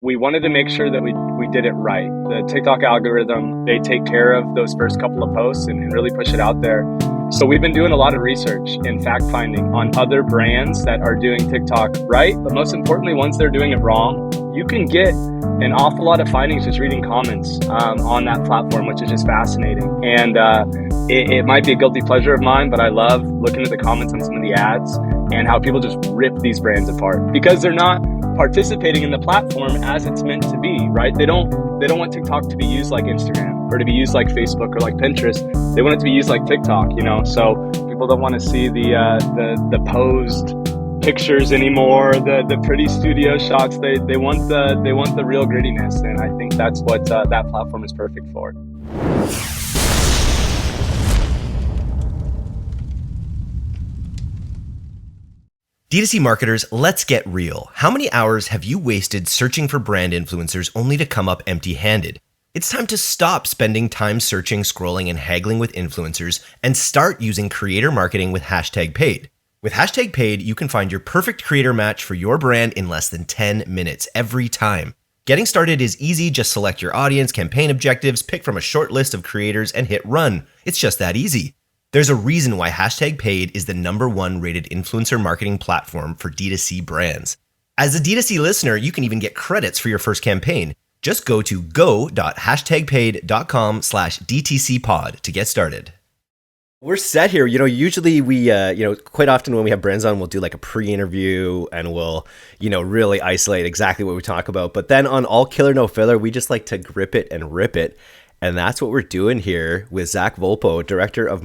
we wanted to make sure that we did it right. The TikTok algorithm, they take care of those first couple of posts and really push it out there. So we've been doing a lot of research and fact finding on other brands that are doing TikTok right, but most importantly, once they're doing it wrong, you can get an awful lot of findings just reading comments on that platform, which is just fascinating. And it might be a guilty pleasure of mine, but I love looking at the comments on some of the ads and how people just rip these brands apart because they're not participating in the platform as it's meant to be, right? They don't want TikTok to be used like Instagram or to be used like Facebook or like Pinterest. They want it to be used like TikTok, you know? So people don't want to see the posed pictures anymore, the pretty studio shots. They want the real grittiness, and I think that's what that platform is perfect for. D2C marketers, let's get real. How many hours have you wasted searching for brand influencers only to come up empty-handed? It's time to stop spending time searching, scrolling, and haggling with influencers and start using creator marketing with #paid. With #paid, you can find your perfect creator match for your brand in less than 10 minutes every time. Getting started is easy. Just select your audience, campaign objectives, pick from a short list of creators, and hit run. It's just that easy. There's a reason why #paid is the #1 rated influencer marketing platform for D2C brands. As a D2C listener, you can even get credits for your first campaign. Just go to go.paid.com/DTCpod to get started. We're set here. Usually we, quite often when we have brands on, we'll do like a pre-interview and we'll, really isolate exactly what we talk about. But then on All Killer No Filler, we just like to grip it and rip it. And that's what we're doing here with Zach Volpo, Director of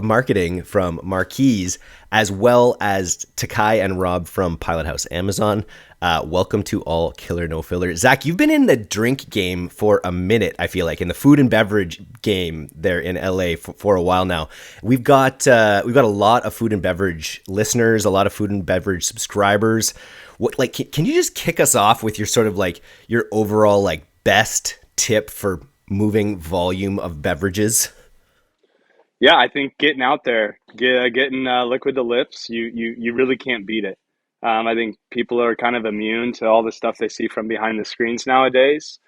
Marketing from Marquis, as well as Takai and Rob from Pilothouse Amazon. Welcome to All Killer No Filler. Zach, you've been in the drink game for a minute, I feel like, in the food and beverage game there in LA for a while now. We've got a lot of food and beverage listeners, a lot of food and beverage subscribers. Can you just kick us off with your sort of like your overall best tip for moving volume of beverages? Yeah, I think getting out there, getting liquid to lips, you really can't beat it. I think people are kind of immune to all the stuff they see from behind the screens nowadays,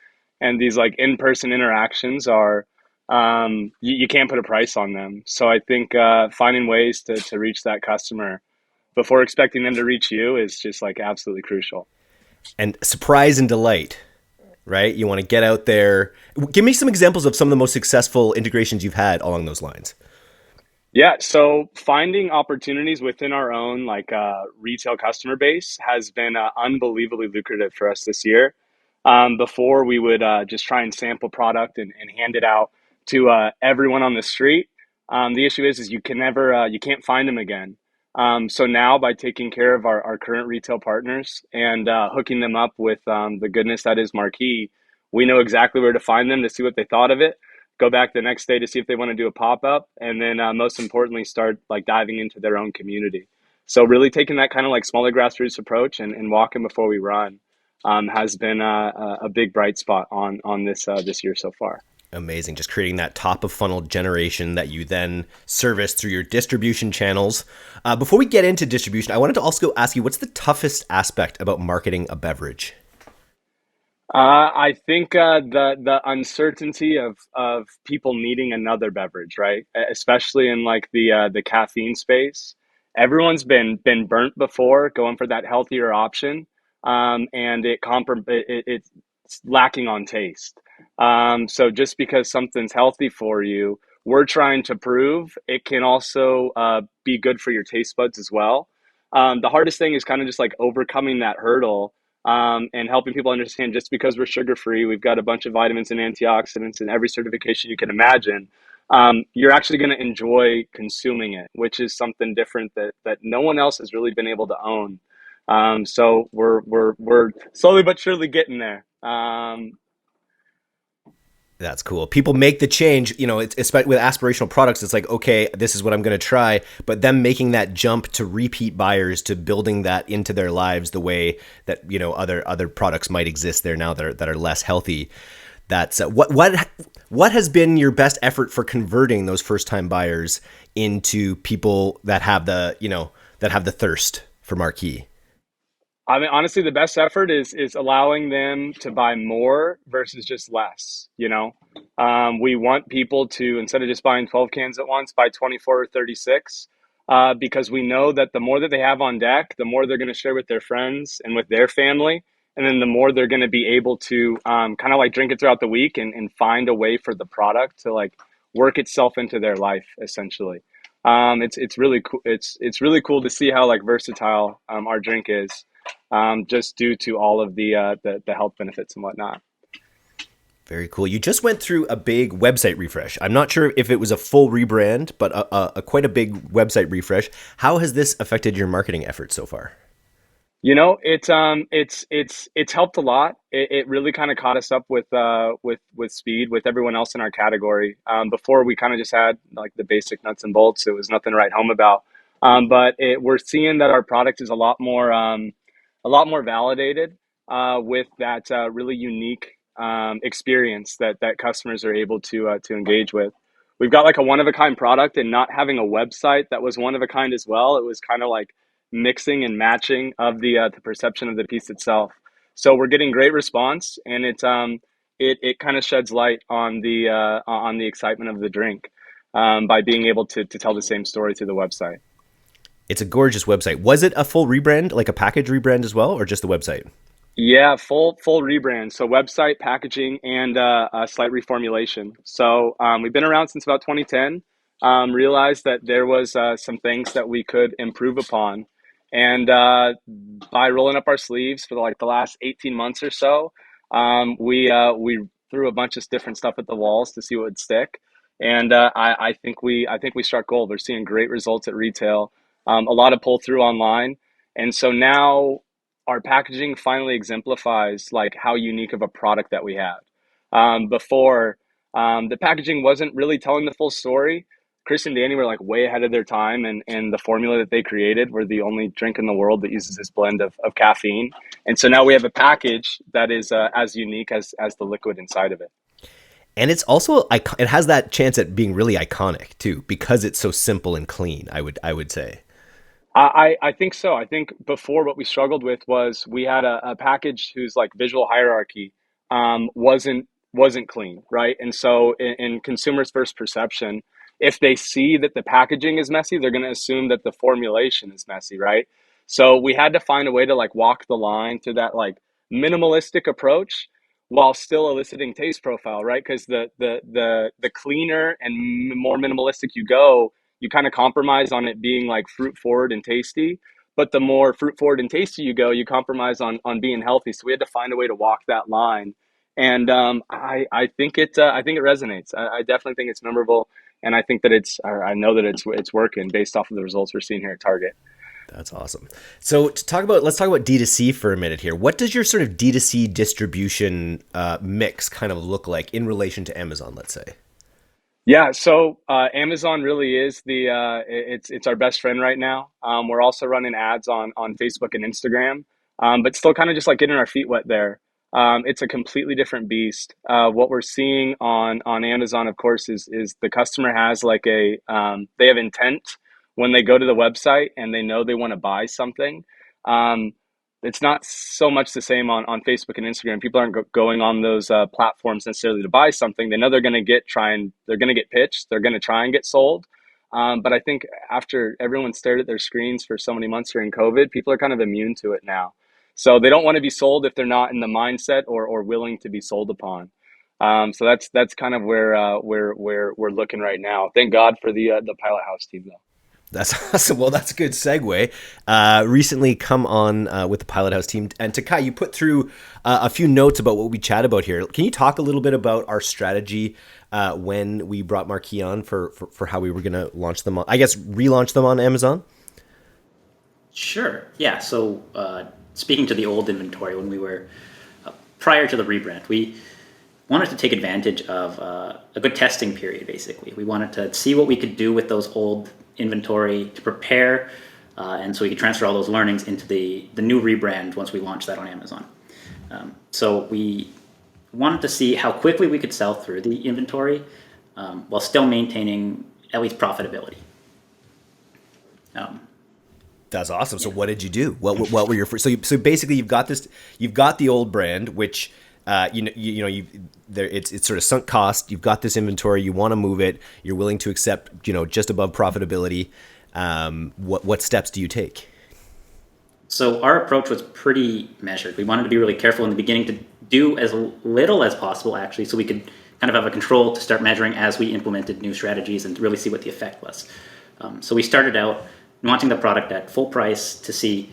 and these in-person interactions are you can't put a price on them. So I think finding ways to reach that customer before expecting them to reach you is just absolutely crucial. And surprise and delight. Right? You want to get out there. Give me some examples of some of the most successful integrations you've had along those lines. Yeah, so finding opportunities within our own retail customer base has been unbelievably lucrative for us this year. Before we would just try and sample product and hand it out to everyone on the street. The issue is you can't find them again. So now by taking care of our current retail partners and hooking them up with the goodness that is Marquis, we know exactly where to find them to see what they thought of it, go back the next day to see if they want to do a pop-up, and then most importantly, start diving into their own community. So really taking that kind of smaller grassroots approach and walking before we run has been a big bright spot on this year so far. Amazing. Just creating that top of funnel generation that you then service through your distribution channels. Before we get into distribution, I wanted to also ask you, what's the toughest aspect about marketing a beverage? I think the uncertainty of people needing another beverage, right? Especially in the caffeine space. Everyone's been burnt before going for that healthier option, and it's lacking on taste. So just because something's healthy for you, we're trying to prove it can also be good for your taste buds as well. The hardest thing is kind of just overcoming that hurdle and helping people understand just because we're sugar free, we've got a bunch of vitamins and antioxidants and every certification you can imagine. You're actually going to enjoy consuming it, which is something different that no one else has really been able to own. So we're slowly but surely getting there. That's cool. People make the change, it's with aspirational products. It's okay, this is what I'm going to try, but them making that jump to repeat buyers, to building that into their lives the way that, other products might exist there now that are less healthy. That's what has been your best effort for converting those first time buyers into people that have the thirst for Marquis? I mean, honestly, the best effort is allowing them to buy more versus just less. We want people to, instead of just buying 12 cans at once, buy 24 or 36, because we know that the more that they have on deck, the more they're going to share with their friends and with their family, and then the more they're going to be able to kind of like drink it throughout the week and find a way for the product to like work itself into their life, essentially. It's really cool. It's really cool to see how like versatile our drink is, just due to all of the health benefits and whatnot. Very cool. You just went through a big website refresh. I'm not sure if it was a full rebrand, but a quite a big website refresh. How has this affected your marketing efforts so far? It's helped a lot. It really kind of caught us up with speed with everyone else in our category. Before we kind of just had like the basic nuts and bolts. It was nothing to write home about. But we're seeing that our product is a lot more validated, with that really unique experience that customers are able to engage with. We've got like a one of a kind product, and not having a website that was one of a kind as well. It was kind of like mixing and matching of the perception of the piece itself. So we're getting great response, and it kind of sheds light on the excitement of the drink, by being able to tell the same story through the website. It's a gorgeous website. Was it a full rebrand, like a package rebrand as well, or just the website? Yeah, full rebrand. So website, packaging, and a slight reformulation. So we've been around since about 2010. Realized that there was some things that we could improve upon, and by rolling up our sleeves for like the last 18 months or so, we threw a bunch of different stuff at the walls to see what would stick. And I think we struck gold. We're seeing great results at retail, a lot of pull through online, and so now our packaging finally exemplifies like how unique of a product that we had. Before, the packaging wasn't really telling the full story. Chris and Danny were like way ahead of their time, and the formula that they created were the only drink in the world that uses this blend of caffeine. And so now we have a package that is as unique as the liquid inside of it. And it's also it has that chance at being really iconic too, because it's so simple and clean. I would say. I think so. I think before what we struggled with was we had a package whose like visual hierarchy wasn't clean, right? And so in consumers' first perception, if they see that the packaging is messy, they're going to assume that the formulation is messy, right? So we had to find a way to like walk the line to that like minimalistic approach while still eliciting taste profile, right? Because the cleaner and more minimalistic you go, you kind of compromise on it being like fruit forward and tasty. But the more fruit forward and tasty you go, you compromise on being healthy. So we had to find a way to walk that line, and I think it resonates. I definitely think it's memorable, and I think that I know that it's working based off of the results we're seeing here at Target. That's awesome. So let's talk about D2C for a minute here. What does your sort of D2C distribution mix kind of look like in relation to Amazon, let's say? Yeah, so Amazon really is it's our best friend right now. We're also running ads on Facebook and Instagram, but still kind of just like getting our feet wet there. It's a completely different beast. What we're seeing on Amazon, of course, is the customer has like they have intent when they go to the website and they know they want to buy something. Um, it's not so much the same on Facebook and Instagram. People aren't going on those platforms necessarily to buy something. They know they're going to get pitched. They're going to try and get sold. But I think after everyone stared at their screens for so many months during COVID, people are kind of immune to it now. So they don't want to be sold if they're not in the mindset or willing to be sold upon. So that's kind of where we're looking right now. Thank God for the Pilothouse team though. That's awesome. Well, that's a good segue. Recently come on with the Pilothouse team. And Takai, you put through a few notes about what we chat about here. Can you talk a little bit about our strategy when we brought Marquis on for how we were going to launch them on, I guess, relaunch them on Amazon? Sure. Yeah. So speaking to the old inventory, when we were prior to the rebrand, we wanted to take advantage of a good testing period, basically. We wanted to see what we could do with those old inventory to prepare, and so we could transfer all those learnings into the new rebrand once we launched that on Amazon. So we wanted to see how quickly we could sell through the inventory while still maintaining at least profitability. That's awesome. So what did you do? What were your first? So basically you've got the old brand, which it's sort of sunk cost. You've got this inventory. You want to move it. You're willing to accept just above profitability. What steps do you take? So our approach was pretty measured. We wanted to be really careful in the beginning to do as little as possible, actually, so we could kind of have a control to start measuring as we implemented new strategies and really see what the effect was. So we started out launching the product at full price to see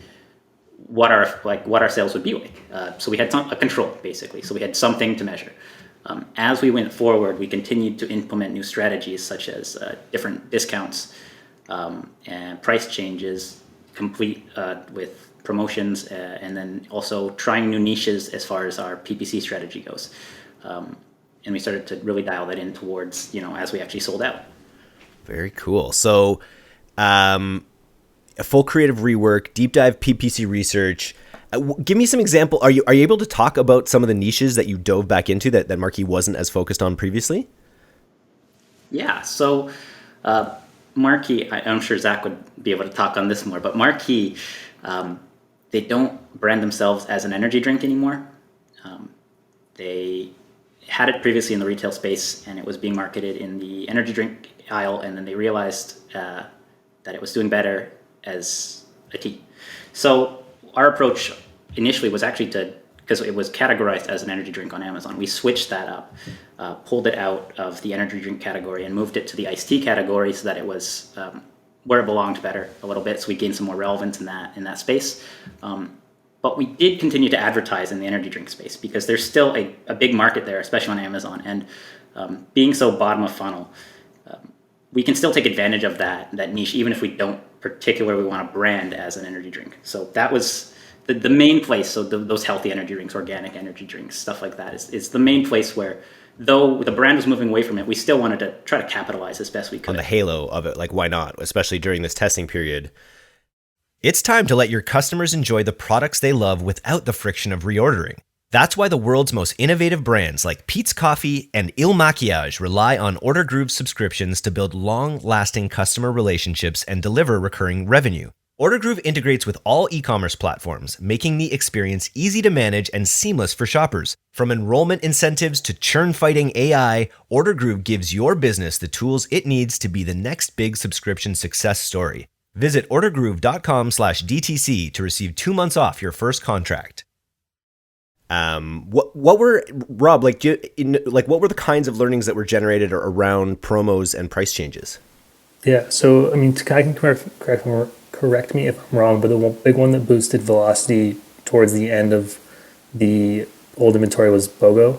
what our sales would be like. So we had a control, basically. So we had something to measure. As we went forward, we continued to implement new strategies such as different discounts and price changes, complete with promotions, and then also trying new niches as far as our PPC strategy goes. And we started to really dial that in towards, as we actually sold out. Very cool. So a full creative rework, deep dive PPC research. Give me some example. Are you able to talk about some of the niches that you dove back into that Marquis wasn't as focused on previously? Yeah. So Marquis, I'm sure Zach would be able to talk on this more, but Marquis, they don't brand themselves as an energy drink anymore. They had it previously in the retail space, and it was being marketed in the energy drink aisle, and then they realized that it was doing better as a tea. So our approach initially was actually because it was categorized as an energy drink on Amazon, we switched that up, pulled it out of the energy drink category and moved it to the iced tea category so that it was where it belonged better a little bit, so we gained some more relevance in that space. But we did continue to advertise in the energy drink space because there's still a big market there, especially on Amazon. And being so bottom of funnel, we can still take advantage of that niche, even if we don't particularly want to brand as an energy drink. So that was the main place. So those healthy energy drinks, organic energy drinks, stuff like that is the main place where, though the brand was moving away from it, we still wanted to try to capitalize as best we could. On the halo of it, like why not? Especially during this testing period. It's time to let your customers enjoy the products they love without the friction of reordering. That's why the world's most innovative brands like Peet's Coffee and Il Maquillage rely on Order Groove's subscriptions to build long-lasting customer relationships and deliver recurring revenue. Order Groove integrates with all e-commerce platforms, making the experience easy to manage and seamless for shoppers. From enrollment incentives to churn-fighting AI, Order Groove gives your business the tools it needs to be the next big subscription success story. Visit ordergroove.com/DTC to receive 2 months off your first contract. What were, Rob, what were the kinds of learnings that were generated around promos and price changes? Yeah, so I mean, I can correct me if I'm wrong, but the big one that boosted velocity towards the end of the old inventory was BOGO.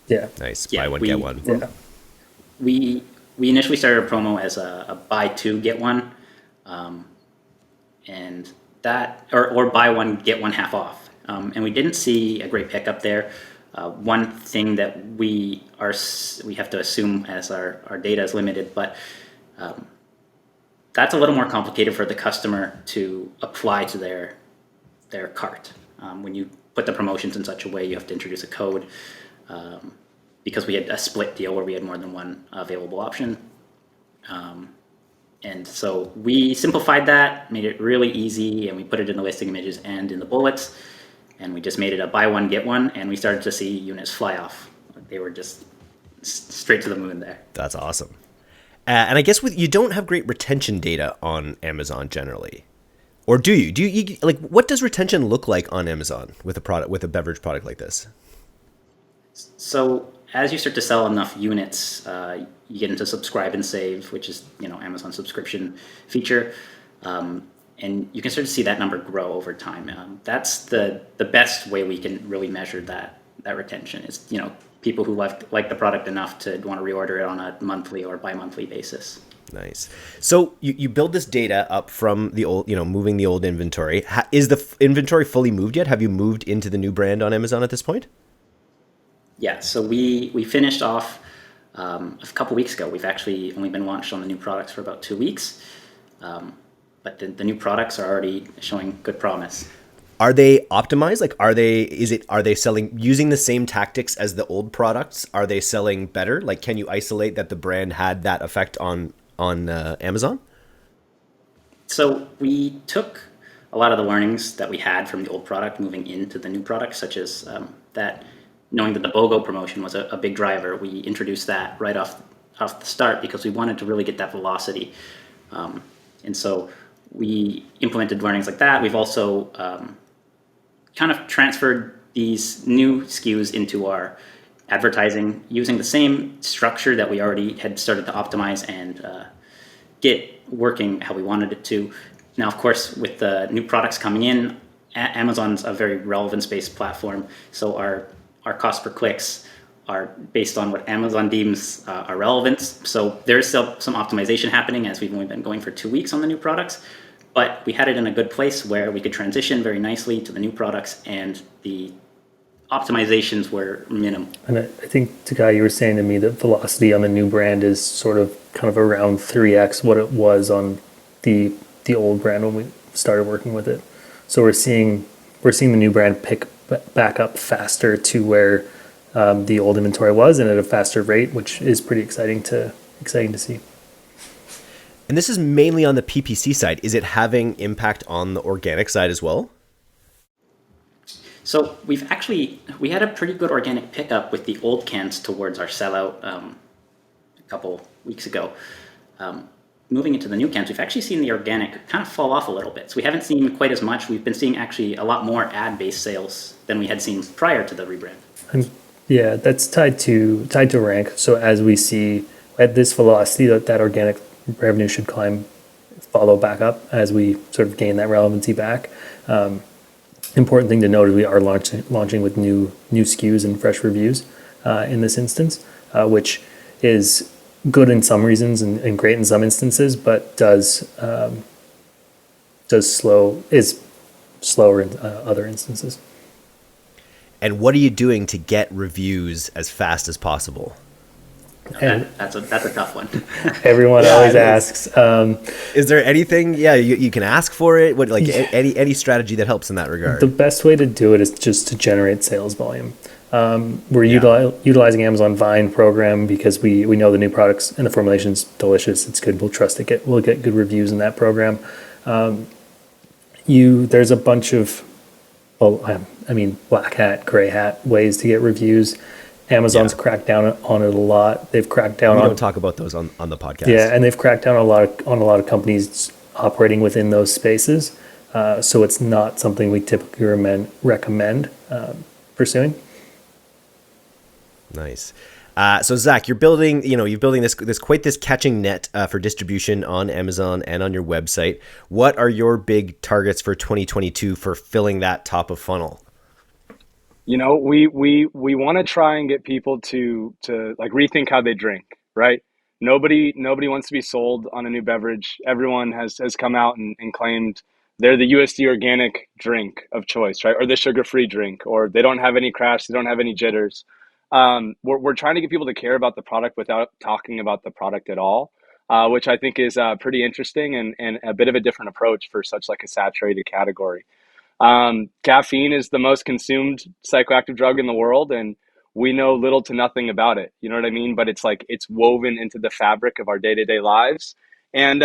Yeah. Nice. Yeah, Buy one, get one. Yeah. We initially started a promo as a buy two, get one, and that, or buy one, get one half off. And we didn't see a great pickup there. One thing that we have to assume as our data is limited, but that's a little more complicated for the customer to apply to their cart. When you put the promotions in such a way, you have to introduce a code. Because we had a split deal where we had more than one available option. And so we simplified that, made it really easy, and we put it in the listing images and in the bullets. And we just made it a buy one, get one, and we started to see units fly off. They were just straight to the moon there. That's awesome. And I guess you don't have great retention data on Amazon generally. Or do you? What does retention look like on Amazon with a beverage product like this? So as you start to sell enough units, you get into subscribe and save, which is Amazon's subscription feature, and you can start to see that number grow over time. That's the best way we can really measure that retention is people who like the product enough to want to reorder it on a monthly or bi-monthly basis. Nice. So you build this data up from the old, moving the old inventory. Is the inventory fully moved yet? Have you moved into the new brand on Amazon at this point? Yeah, so we finished off a couple weeks ago. We've actually only been launched on the new products for about 2 weeks, but the new products are already showing good promise. Are they optimized? Are they selling using the same tactics as the old products? Are they selling better? Can you isolate that the brand had that effect on Amazon? So we took a lot of the learnings that we had from the old product moving into the new product, such as that knowing that the BOGO promotion was a big driver. We introduced that right off the start because we wanted to really get that velocity. And so we implemented learnings like that. We've also kind of transferred these new SKUs into our advertising using the same structure that we already had started to optimize and get working how we wanted it to. Now, of course, with the new products coming in, Amazon's a very relevance-based platform, so our cost per clicks are based on what Amazon deems are relevance. So there's still some optimization happening as we've only been going for 2 weeks on the new products, but we had it in a good place where we could transition very nicely to the new products, and the optimizations were minimal. And I think, Takai, you were saying to me that velocity on the new brand is sort of kind of around 3x what it was on the old brand when we started working with it. So we're seeing the new brand pick back up faster to where the old inventory was, and at a faster rate, which is pretty exciting to see. And this is mainly on the PPC side. Is it having impact on the organic side as well? So we had a pretty good organic pickup with the old cans towards our sellout a couple weeks ago. Moving into the new cans, we've actually seen the organic kind of fall off a little bit. So we haven't seen quite as much. We've been seeing actually a lot more ad-based sales than we had seen prior to the rebrand. And yeah, that's tied to rank. So as we see at this velocity, that organic revenue should follow back up as we sort of gain that relevancy back. Important thing to note is we are launching with new SKUs and fresh reviews in this instance, which is good in some reasons and great in some instances, but is slower in other instances. And what are you doing to get reviews as fast as possible? And that's a tough one. Everyone always asks. Is there anything? Yeah, you can ask for it. What any strategy that helps in that regard? The best way to do it is just to generate sales volume. We're utilizing Amazon Vine program because we know the new products and the formulation's delicious. It's good. We'll trust it. We'll get good reviews in that program. There's a bunch of, black hat, gray hat ways to get reviews. Amazon's cracked down on it a lot. They've cracked down. We don't talk about those on the podcast. Yeah, and they've cracked down on a lot of companies operating within those spaces. So it's not something we typically recommend pursuing. Nice. So Zach, you're building this catching net for distribution on Amazon and on your website. What are your big targets for 2022 for filling that top of funnel? We want to try and get people to like rethink how they drink, right? Nobody wants to be sold on a new beverage. Everyone has come out and claimed they're the USD organic drink of choice, right? Or the sugar-free drink, or they don't have any crash, they don't have any jitters. We're trying to get people to care about the product without talking about the product at all, which I think is pretty interesting and a bit of a different approach for such like a saturated category. Caffeine is the most consumed psychoactive drug in the world, and we know little to nothing about it. You know what I mean? But it's like it's woven into the fabric of our day-to-day lives. And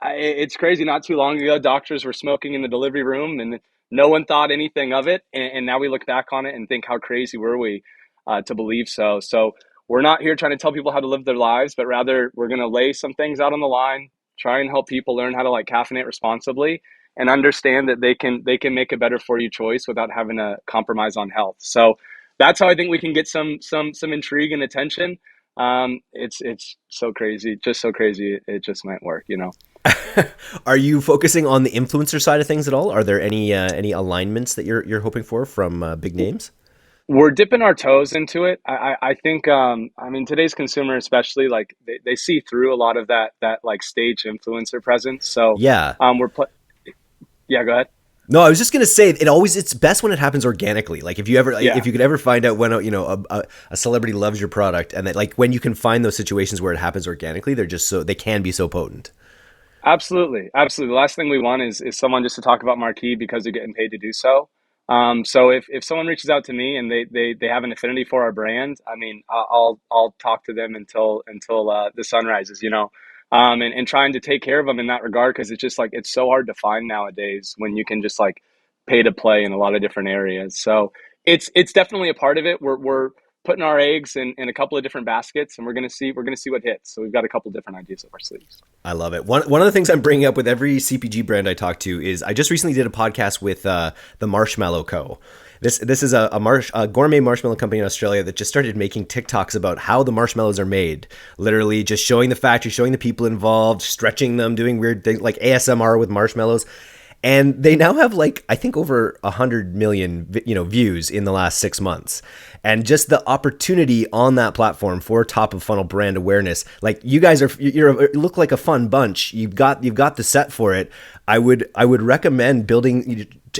it's crazy. Not too long ago, doctors were smoking in the delivery room, and no one thought anything of it. And now we look back on it and think, how crazy were we to believe so? So we're not here trying to tell people how to live their lives, but rather we're going to lay some things out on the line, try and help people learn how to like caffeinate responsibly, and understand that they can make a better for you choice without having to compromise on health. So that's how I think we can get some intrigue and attention. It's so crazy, just so crazy. It just might work, Are you focusing on the influencer side of things at all? Are there any alignments that you're hoping for from big names? We're dipping our toes into it. I think, today's consumer, especially, like they see through a lot of that like stage influencer presence. So yeah, yeah, go ahead. No, I was just gonna say it's best when it happens organically. Like if you could ever find out when a celebrity loves your product, and that like when you can find those situations where it happens organically, they can be so potent. Absolutely. The last thing we want is someone just to talk about Marquis because they're getting paid to do so. So if someone reaches out to me and they have an affinity for our brand, I'll talk to them until the sun rises. and trying to take care of them in that regard, because it's just like it's so hard to find nowadays when you can just like pay to play in a lot of different areas. So it's definitely a part of it. We're putting our eggs in a couple of different baskets, and we're gonna see what hits. So we've got a couple different ideas up our sleeves. I love it. One of the things I'm bringing up with every CPG brand I talk to is I just recently did a podcast with the Marshmallow Co. This is a gourmet marshmallow company in Australia that just started making TikToks about how the marshmallows are made. Literally just showing the factory, showing the people involved, stretching them, doing weird things like ASMR with marshmallows. And they now have like, I think over 100 million, views in the last 6 months. And just the opportunity on that platform for top of funnel brand awareness, like you guys you look like a fun bunch. You've got the set for it. I would recommend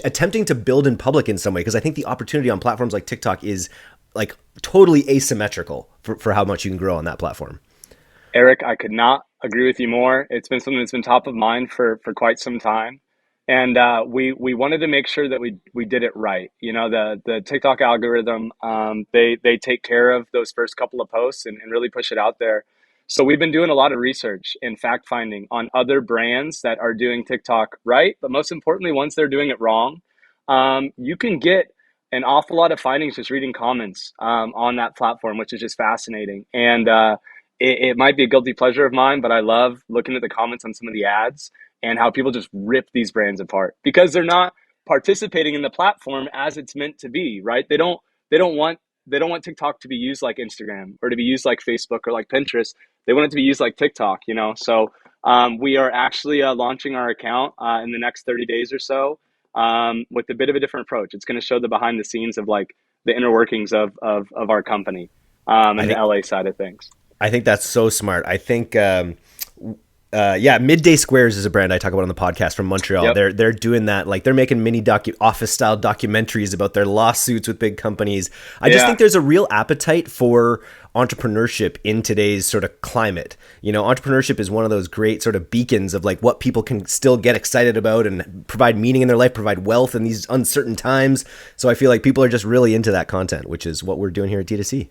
attempting to build in public in some way, because I think the opportunity on platforms like TikTok is like totally asymmetrical for how much you can grow on that platform. Eric, I could not agree with you more. It's been something that's been top of mind for quite some time. And we wanted to make sure that we did it right. The TikTok algorithm, they take care of those first couple of posts and really push it out there. So we've been doing a lot of research and fact finding on other brands that are doing TikTok right, but most importantly, once they're doing it wrong. You can get an awful lot of findings just reading comments on that platform, which is just fascinating. And it might be a guilty pleasure of mine, but I love looking at the comments on some of the ads and how people just rip these brands apart because they're not participating in the platform as it's meant to be, right? They don't want TikTok to be used like Instagram or to be used like Facebook or like Pinterest. They want it to be used like TikTok, So we are actually launching our account in the next 30 days or so with a bit of a different approach. It's going to show the behind the scenes of like the inner workings of our company and the LA side of things. I think that's so smart. I think Midday Squares is a brand I talk about on the podcast from Montreal. Yep. They're doing that, like they're making mini office style documentaries about their lawsuits with big companies. I just think there's a real appetite for entrepreneurship in today's sort of climate. Entrepreneurship is one of those great sort of beacons of like what people can still get excited about and provide meaning in their life, provide wealth in these uncertain times. So I feel like people are just really into that content, which is what we're doing here at D2C.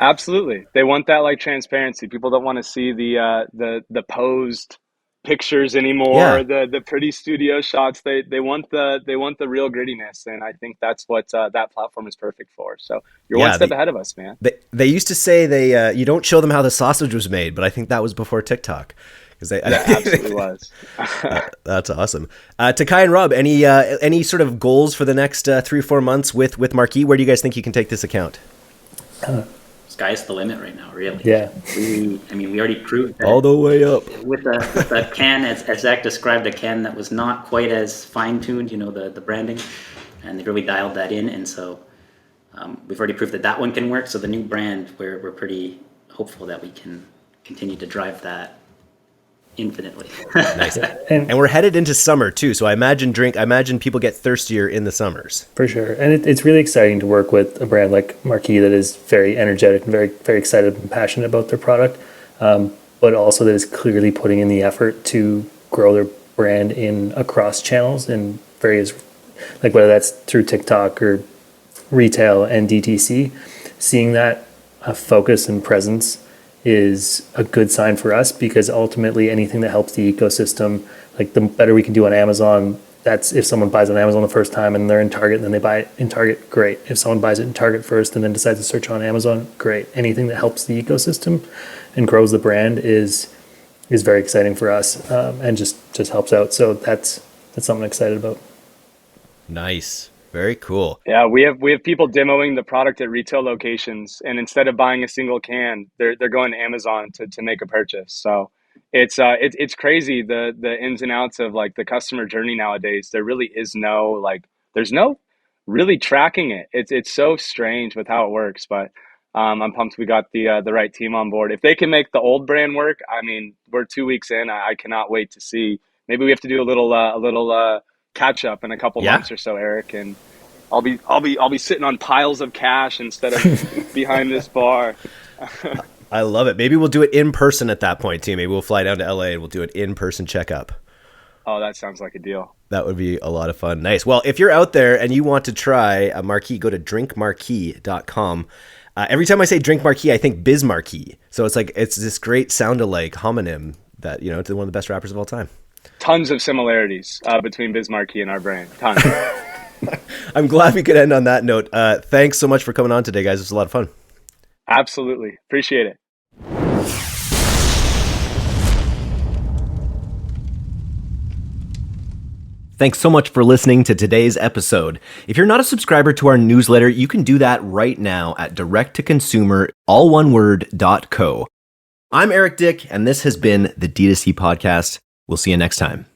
Absolutely. They want that like transparency. People don't want to see the posed pictures anymore, the pretty studio shots. They want the real grittiness, and I think that's what that platform is perfect for. So you're one step ahead of us, man. They used to say you don't show them how the sausage was made, but I think that was before TikTok. That absolutely was. That's awesome. To Kai and Rob, any sort of goals for the next 3 or 4 months with Marquis? Where do you guys think you can take this account? Sky's the limit right now, really. Yeah. We already proved that all the way up with the can, as Zach described, a can that was not quite as fine-tuned, the branding, and they really dialed that in. And so we've already proved that one can work. So the new brand, we're pretty hopeful that we can continue to drive that infinitely. Nice. And we're headed into summer too, so I imagine people get thirstier in the summers. For sure. And it's really exciting to work with a brand like Marquis that is very energetic and very, very excited and passionate about their product, but also that is clearly putting in the effort to grow their brand across channels and various, like whether that's through TikTok or retail and DTC. Seeing that focus and presence is a good sign for us, because ultimately anything that helps the ecosystem, like the better we can do on Amazon, that's if someone buys on Amazon the first time and they're in Target and then they buy it in Target, great. If someone buys it in Target first and then decides to search on Amazon, great. Anything that helps the ecosystem and grows the brand is very exciting for us, and just helps out. So that's something I'm excited about. Nice. Very cool. Yeah, we have people demoing the product at retail locations, and instead of buying a single can, they're going to Amazon to make a purchase. So it's crazy the ins and outs of like the customer journey nowadays. There really is there's no really tracking it. It's so strange with how it works, but I'm pumped we got the right team on board. If they can make the old brand work, I mean, we're 2 weeks in. I cannot wait to see. Maybe we have to do a little catch up in a couple months or so, Eric, and I'll be sitting on piles of cash instead of behind this bar. I love it. Maybe we'll do it in person at that point too. Maybe we'll fly down to LA and we'll do an in-person checkup. Oh, that sounds like a deal. That would be a lot of fun. Nice. Well, if you're out there and you want to try a Marquis, go to drinkmarquis.com. Every time I say drink Marquis, I think Biz Marquis. So it's this great sound-alike homonym that, it's one of the best rappers of all time. Tons of similarities between Biz Marquis and our brand. Tons. I'm glad we could end on that note. Thanks so much for coming on today, guys. It was a lot of fun. Absolutely. Appreciate it. Thanks so much for listening to today's episode. If you're not a subscriber to our newsletter, you can do that right now at direct-to-consumer, all one word, .co. I'm Eric Dick, and this has been the D2C Podcast. We'll see you next time.